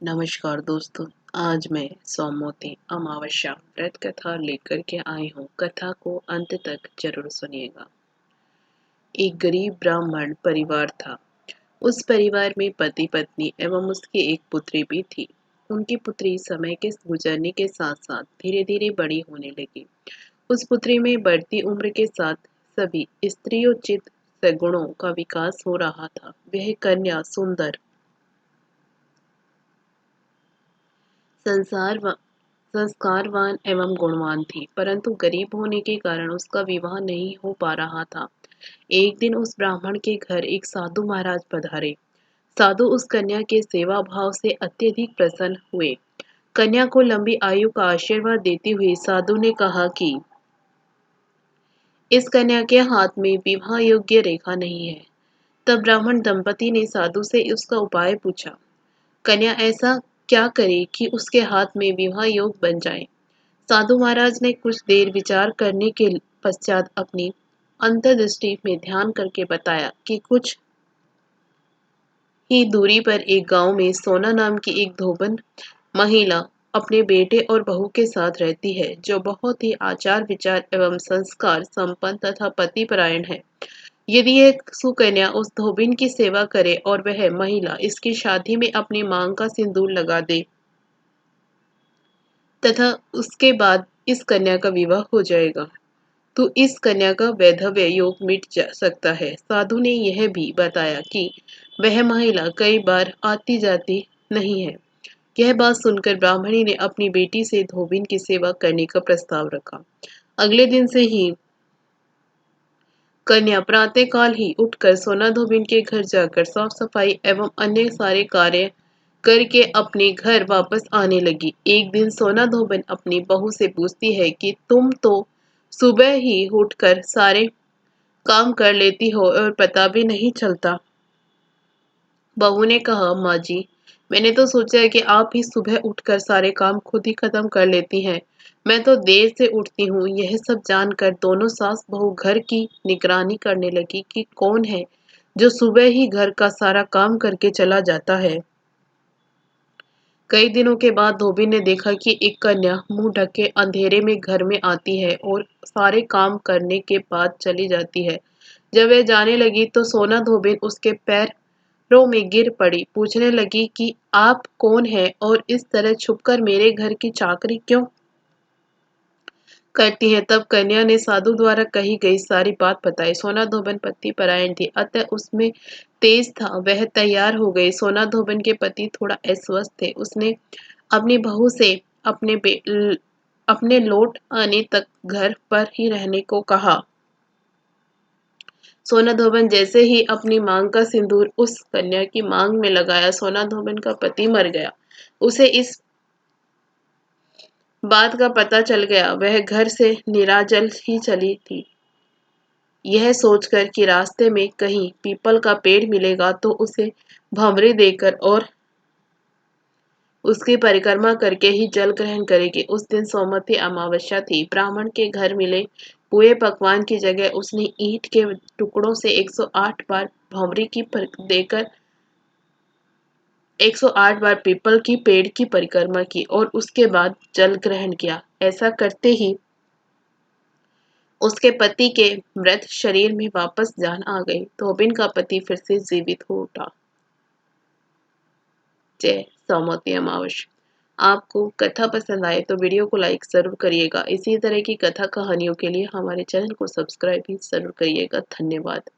नमस्कार दोस्तों। आज मैं सोमवती अमावस्या व्रत कथा लेकर के आई हूँ। कथा को अंत तक जरूर सुनिएगा। एक गरीब ब्राह्मण परिवार था। उस परिवार में पति पत्नी एवं उसकी एक पुत्री भी थी। उनकी पुत्री समय के गुजरने के साथ साथ धीरे धीरे बड़ी होने लगी। उस पुत्री में बढ़ती उम्र के साथ सभी स्त्रियोचित सगुणों का विकास हो रहा था। वह कन्या सुंदर, संसार संस्कारवान एवं गुणवान थी, परंतु गरीब होने के कारण उसका विवाह नहीं हो पा रहा था। एक दिन उस ब्राह्मण के घर एक साधु महाराज पधारे। साधु उस कन्या के सेवा भाव से अत्यधिक प्रसन्न हुए। कन्या को लंबी आयु का आशीर्वाद देते हुए साधु ने कहा कि इस कन्या के हाथ में विवाह योग्य रेखा नहीं है। तब ब्राह्मण दंपति ने साधु से उसका उपाय पूछा। कन्या ऐसा क्या करे कि उसके हाथ में विवाह योग बन जाए। साधु महाराज ने कुछ देर विचार करने के पश्चात अपनी अंतर्दृष्टि में ध्यान करके बताया कि कुछ ही दूरी पर एक गांव में सोना नाम की एक धोबन महिला अपने बेटे और बहू के साथ रहती है, जो बहुत ही आचार विचार एवं संस्कार संपन्न तथा पतिपरायण है। यदि एक सुकन्या उस धोबिन की सेवा करे और वह महिला इसकी शादी में अपनी मांग का सिंदूर लगा दे तथा उसके बाद इस कन्या का विवाह हो जाएगा, तो इस कन्या का वैधव्य योग मिट जा सकता है। साधु ने यह भी बताया कि वह महिला कई बार आती जाती नहीं है। यह बात सुनकर ब्राह्मणी ने अपनी बेटी से धोबिन की सेवा करने का प्रस्ताव रखा। अगले दिन से ही कन्या प्रातःकाल ही उठकर सोना धोबिन के घर जाकर साफ सफाई एवं अन्य सारे कार्य करके अपने घर वापस आने लगी। एक दिन सोना धोबन अपनी बहू से पूछती है कि तुम तो सुबह ही उठकर सारे काम कर लेती हो और पता भी नहीं चलता। बहू ने कहा, माँ जी, मैंने तो सोचा है कि आप ही सुबह उठकर सारे काम खुद ही खत्म कर लेती हैं। मैं तो देर से उठती हूँ। यह सब जानकर दोनों सास बहू घर की निगरानी करने लगी कि कौन है जो सुबह ही घर का सारा काम करके चला जाता है। कई दिनों के बाद धोबी ने देखा कि एक कन्या मुंह ढके अंधेरे में घर में आती है और सारे काम करने के बाद चली जाती है। जब वह जाने लगी तो सोना धोबिन उसके पैरों में गिर पड़ी। पूछने लगी कि आप कौन हैं और इस तरह छुपकर मेरे घर की चाकरी क्यों करती हैं। तब कन्या ने साधु द्वारा कही गई सारी बात बताई। सोना धोबन पति परायण थी, अतः उसमें तेज था। वह तैयार हो गई। सोना धोबन के पति थोड़ा अस्वस्थ थे। उसने अपनी बहू से अपने लौट आने तक घर पर ही रहने को कहा। सोना धोबन जैसे ही अपनी मांग का सिंदूर उस कन्या की मांग में लगाया, सोना धोबन का पति मर गया। उसे इस बात का पता चल गया। वह घर से निराजल ही चली थी, यह सोचकर कि रास्ते में कहीं पीपल का पेड़ मिलेगा तो उसे भंवरे देकर और उसकी परिक्रमा करके ही जल ग्रहण करेगी। उस दिन सोमवती अमावस्या थी। ब्राह्मण के घर मिले पूरे पकवान की जगह उसने ईंट के टुकड़ों से 108 बार भंवरे की देकर 108 बार पीपल की पेड़ की परिक्रमा की और उसके बाद जल ग्रहण किया। ऐसा करते ही उसके पति के मृत शरीर में वापस जान आ गई। धोबिन का पति फिर से जीवित हो उठा। जय सोमवती अमावस्या। आपको कथा पसंद आए तो वीडियो को लाइक जरूर करिएगा। इसी तरह की कथा कहानियों के लिए हमारे चैनल को सब्सक्राइब भी जरूर करिएगा। धन्यवाद।